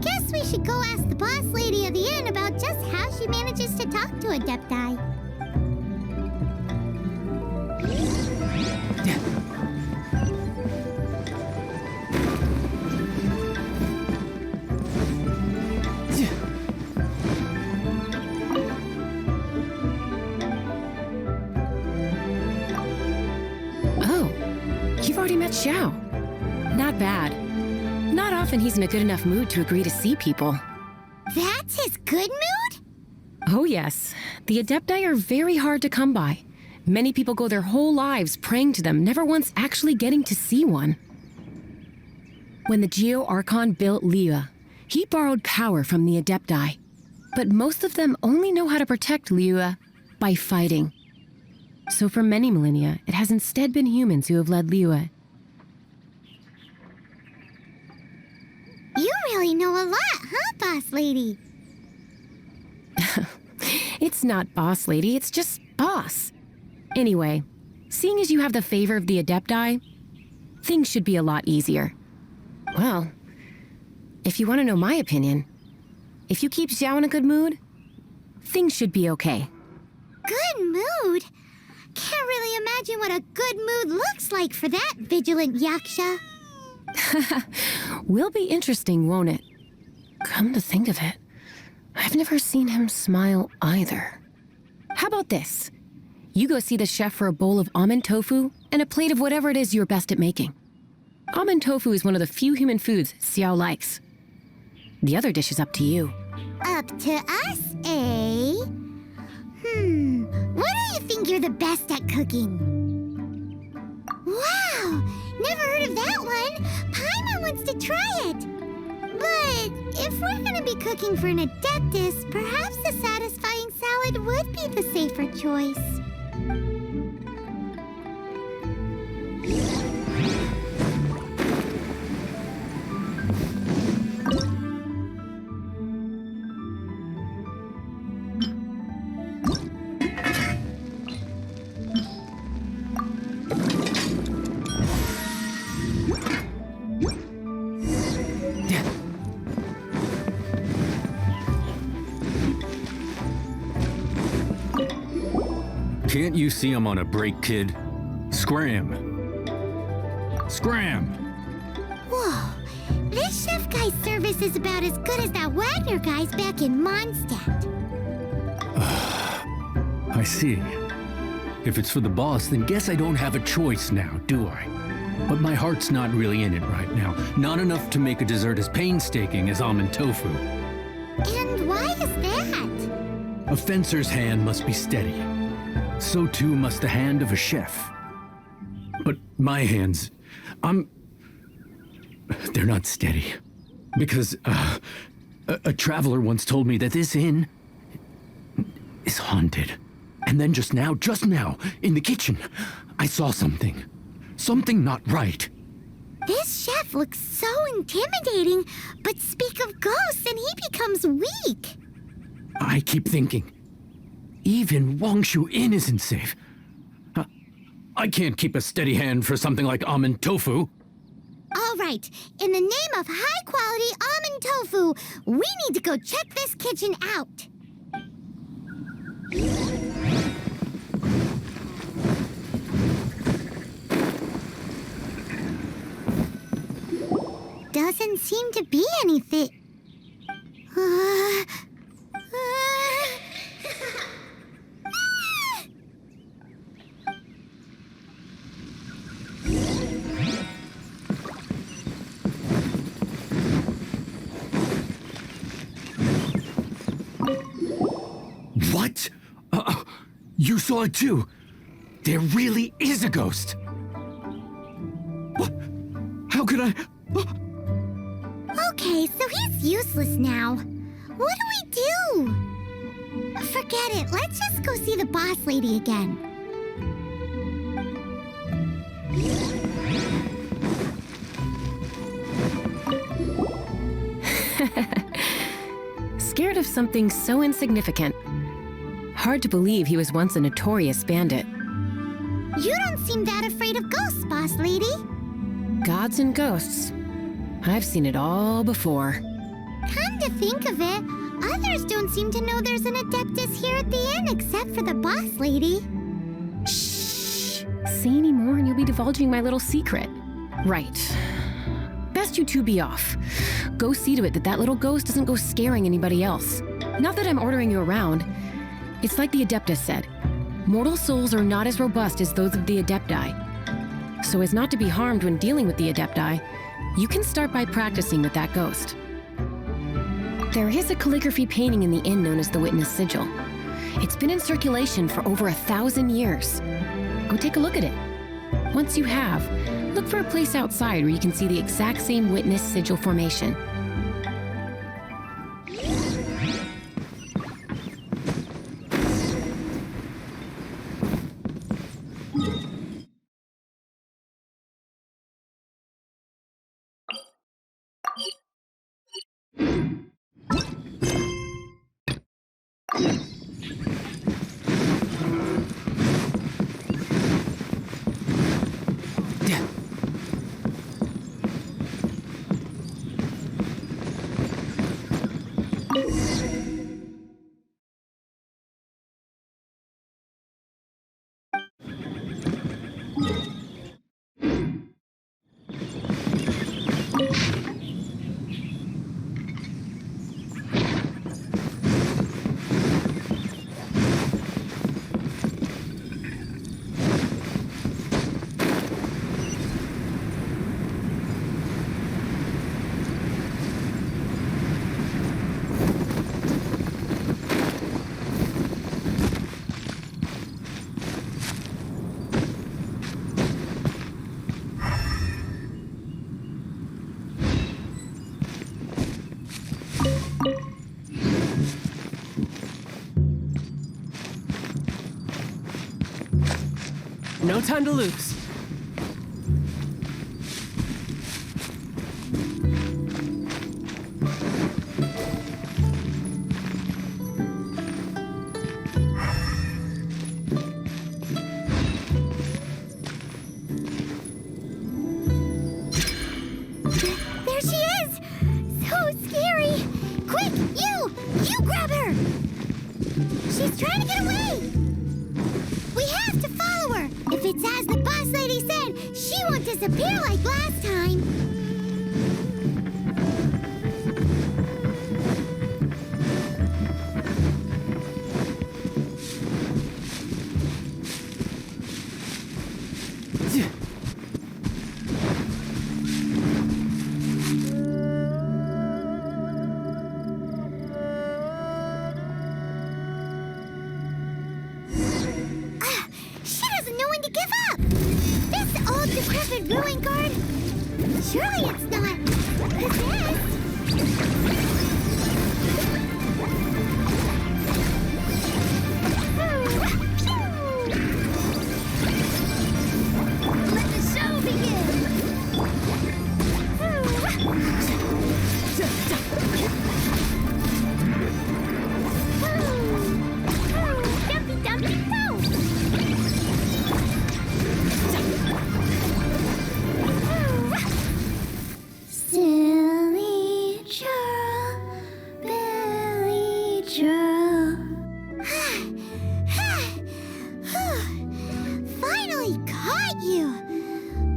Speaker 1: Guess we should go ask the boss lady of the inn about just how she manages to talk to Adepti.
Speaker 17: You've already met Xiao. Not bad. Not often he's in a good enough mood to agree to see people.
Speaker 1: That's his good mood?
Speaker 17: Oh yes. The Adepti are very hard to come by. Many people go their whole lives praying to them, never once actually getting to see one. When the Geo Archon built Liyue, he borrowed power from the Adepti. But most of them only know how to protect Liyue by fighting. So for many millennia, it has instead been humans who have led Liyue.
Speaker 1: You really know a lot, huh, boss lady?
Speaker 17: It's not boss lady, it's just boss. Anyway, seeing as you have the favor of the Adepti, things should be a lot easier. Well, if you want to know my opinion, if you keep Xiao in a good mood, things should be okay.
Speaker 1: Good mood? Can't really imagine what a good mood looks like for that vigilant Yaksha.
Speaker 17: Will be interesting, won't it? Come to think of it, I've never seen him smile either. How about this? You go see the chef for a bowl of almond tofu and a plate of whatever it is you're best at making. Almond tofu is one of the few human foods Xiao likes. The other dish is up to you.
Speaker 1: Up to us, eh? What do you think you're the best at cooking? Wow! Never heard of that one! Paimon wants to try it! But if we're gonna be cooking for an Adeptus, perhaps a satisfying salad would be the safer choice.
Speaker 6: Can't you see I'm on a break, kid? Scram! Scram!
Speaker 1: Whoa! This chef guy's service is about as good as that Wagner guy's back in Mondstadt.
Speaker 6: I see. If it's for the boss, then guess I don't have a choice now, do I? But my heart's not really in it right now. Not enough to make a dessert as painstaking as almond tofu.
Speaker 1: And why is that?
Speaker 6: A fencer's hand must be steady. So too must the hand of a chef. But my hands, they're not steady. Because a traveler once told me that this inn is haunted. And then just now, in the kitchen, I saw something. Something not right.
Speaker 1: This chef looks so intimidating, but speak of ghosts and he becomes weak.
Speaker 6: I keep thinking, even Wangshu Inn isn't safe. I can't keep a steady hand for something like almond tofu.
Speaker 1: All right, in the name of high-quality almond tofu, we need to go check this kitchen out. Doesn't seem to be anything.
Speaker 6: What? You saw it too? There really is a ghost. What? How could I?
Speaker 1: Okay, so he's useless now. What do we do? Forget it. Let's just go see the boss lady again.
Speaker 17: Scared of something so insignificant. Hard to believe he was once a notorious bandit.
Speaker 1: You don't seem that afraid of ghosts, boss lady.
Speaker 17: Gods and ghosts. I've seen it all before.
Speaker 1: Come to think of it, others don't seem to know there's an Adeptus here at the inn except for the boss lady.
Speaker 17: Shh! Say any more and you'll be divulging my little secret. Right. Best you two be off. Go see to it that little ghost doesn't go scaring anybody else. Not that I'm ordering you around. It's like the Adeptus said. Mortal souls are not as robust as those of the Adepti. So as not to be harmed when dealing with the Adepti, you can start by practicing with that ghost. There is a calligraphy painting in the inn known as the Witness Sigil. It's been in circulation for over 1,000 years. Go take a look at it. Once you have, look for a place outside where you can see the exact same Witness Sigil formation.
Speaker 7: No time to lose.
Speaker 1: There she is! So scary! Quick, you grab her! She's trying to get away! We have to follow her! If it's as the boss lady said, she won't disappear like last time! She doesn't know when to give up! This old decrepit ruin guard? Surely it's not possessed? Let the show begin! Dumpy, dumpy, go! Silly churl, Billy churl. Finally caught you!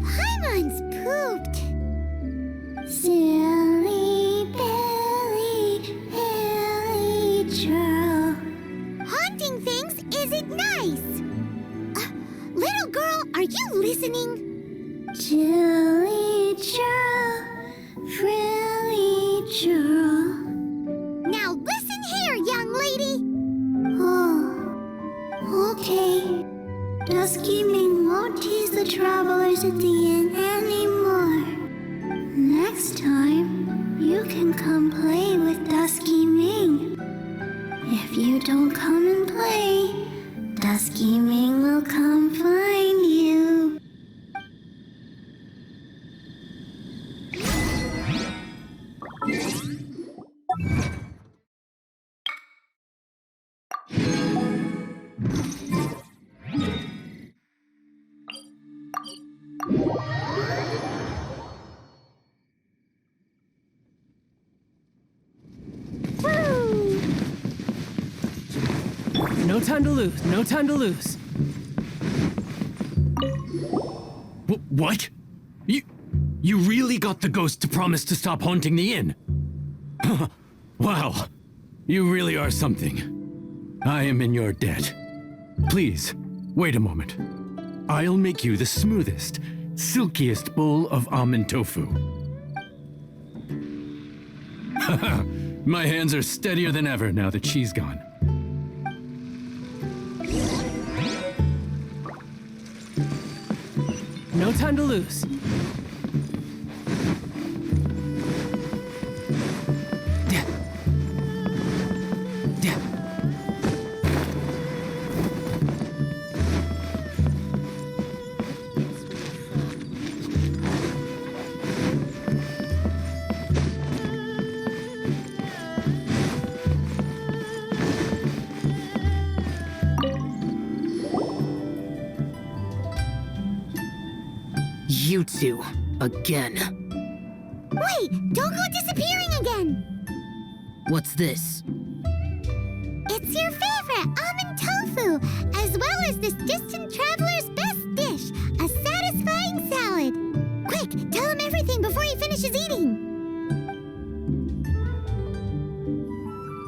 Speaker 1: Paimon's pooped. Silly Billy churl. Haunting things isn't nice. Little girl, are you listening? Chilly churl, frilly churl. Now listen here, young lady. Oh, okay. Dusky Ming won't tease the travelers at the inn anymore. Next time, you can come play with Dusky Ming. If you don't come and play, Dusky Ming will come find you.
Speaker 7: No time to lose. No time to lose.
Speaker 6: What? You really got the ghost to promise to stop haunting the inn? Wow. You really are something. I am in your debt. Please, wait a moment. I'll make you the smoothest, silkiest bowl of almond tofu. My hands are steadier than ever now that she's gone.
Speaker 7: No time to lose.
Speaker 16: You two, again.
Speaker 1: Wait, don't go disappearing again!
Speaker 16: What's this?
Speaker 1: It's your favorite almond tofu, as well as this distant traveler's best dish, a satisfying salad. Quick, tell him everything before he finishes eating.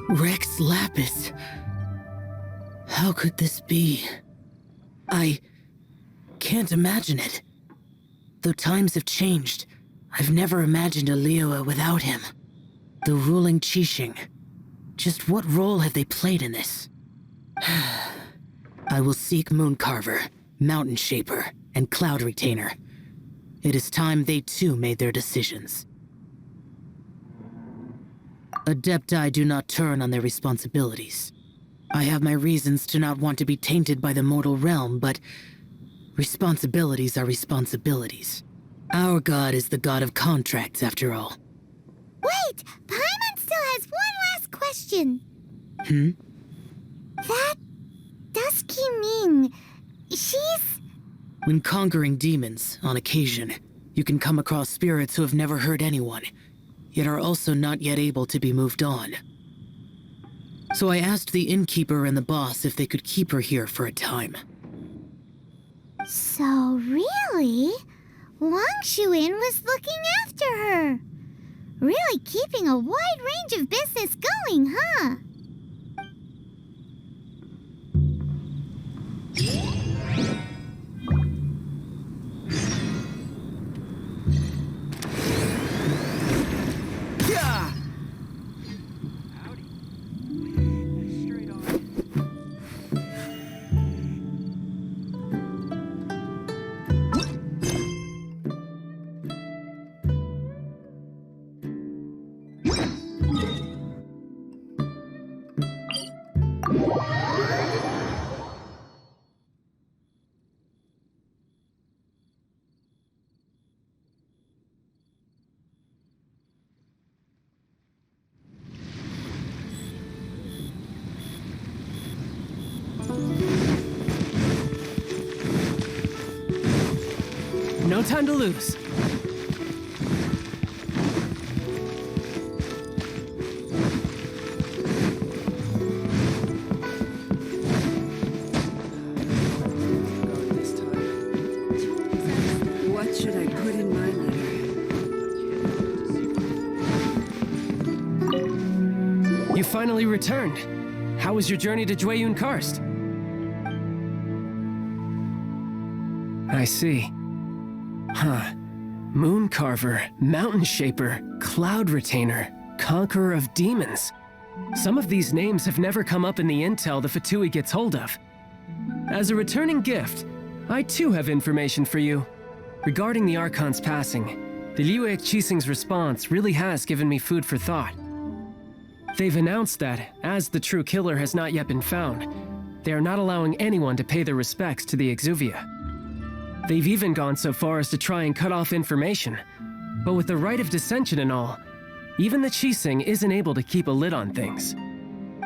Speaker 16: Rex Lapis. How could this be? I can't imagine it. Though times have changed, I've never imagined a Liyue without him. The ruling Qixing. Just what role have they played in this? I will seek Mooncarver, Mountain Shaper, and Cloud Retainer. It is time they too made their decisions. Adepti do not turn on their responsibilities. I have my reasons to not want to be tainted by the mortal realm, but Responsibilities are responsibilities. Our god is the god of contracts, after all.
Speaker 1: Wait! Paimon still has one last question. That Dusky Ming, she's...
Speaker 16: When conquering demons, on occasion, you can come across spirits who have never hurt anyone, yet are also not yet able to be moved on. So I asked the innkeeper and the boss if they could keep her here for a time.
Speaker 1: So really, Wang Shuin was looking after her. Really keeping a wide range of business going, huh?
Speaker 7: No time to lose.
Speaker 18: What should I put in my letter?
Speaker 7: You finally returned. How was your journey to Jueyun Karst? I see. Huh. Moon Carver, Mountain Shaper, Cloud Retainer, Conqueror of Demons. Some of these names have never come up in the intel the Fatui gets hold of. As a returning gift, I too have information for you. Regarding the Archon's passing, the Liyue Qixing's response really has given me food for thought. They've announced that, as the true killer has not yet been found, they are not allowing anyone to pay their respects to the Exuvia. They've even gone so far as to try and cut off information. But with the right of dissension and all, even the Qixing isn't able to keep a lid on things.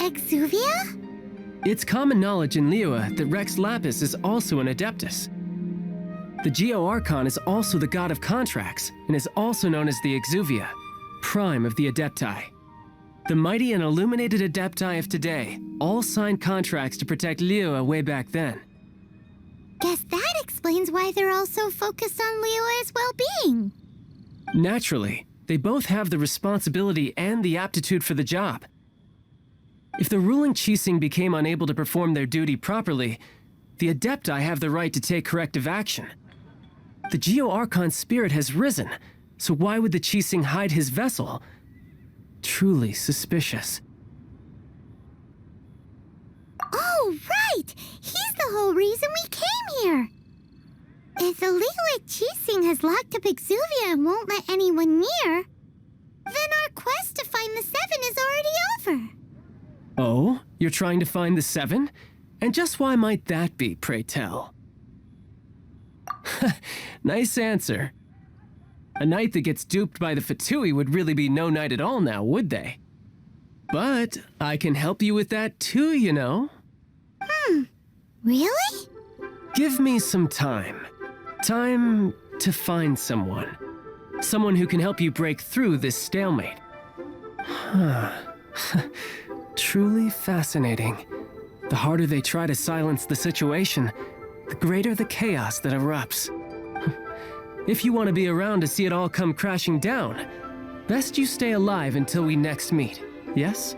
Speaker 1: Exuvia?
Speaker 7: It's common knowledge in Liyue that Rex Lapis is also an Adeptus. The Geo Archon is also the god of contracts, and is also known as the Exuvia, prime of the Adepti. The mighty and illuminated Adepti of today all signed contracts to protect Liyue way back then.
Speaker 1: Guess that explains why they're all so focused on Liyue's well-being.
Speaker 7: Naturally, they both have the responsibility and the aptitude for the job. If the ruling Qixing became unable to perform their duty properly, the Adepti have the right to take corrective action. The Geo Archon's spirit has risen, so why would the Qixing hide his vessel? Truly suspicious.
Speaker 1: Oh, right! He's the whole reason we came here! If the Liyue Qixing has locked up Exuvia and won't let anyone near, then our quest to find the Seven is already over.
Speaker 7: Oh? You're trying to find the Seven? And just why might that be, pray tell? Nice answer. A knight that gets duped by the Fatui would really be no knight at all now, would they? But I can help you with that too, you know.
Speaker 1: Really?
Speaker 7: Give me some time. Time to find someone. Someone who can help you break through this stalemate. Truly fascinating. The harder they try to silence the situation, the greater the chaos that erupts. If you want to be around to see it all come crashing down, best you stay alive until we next meet, yes?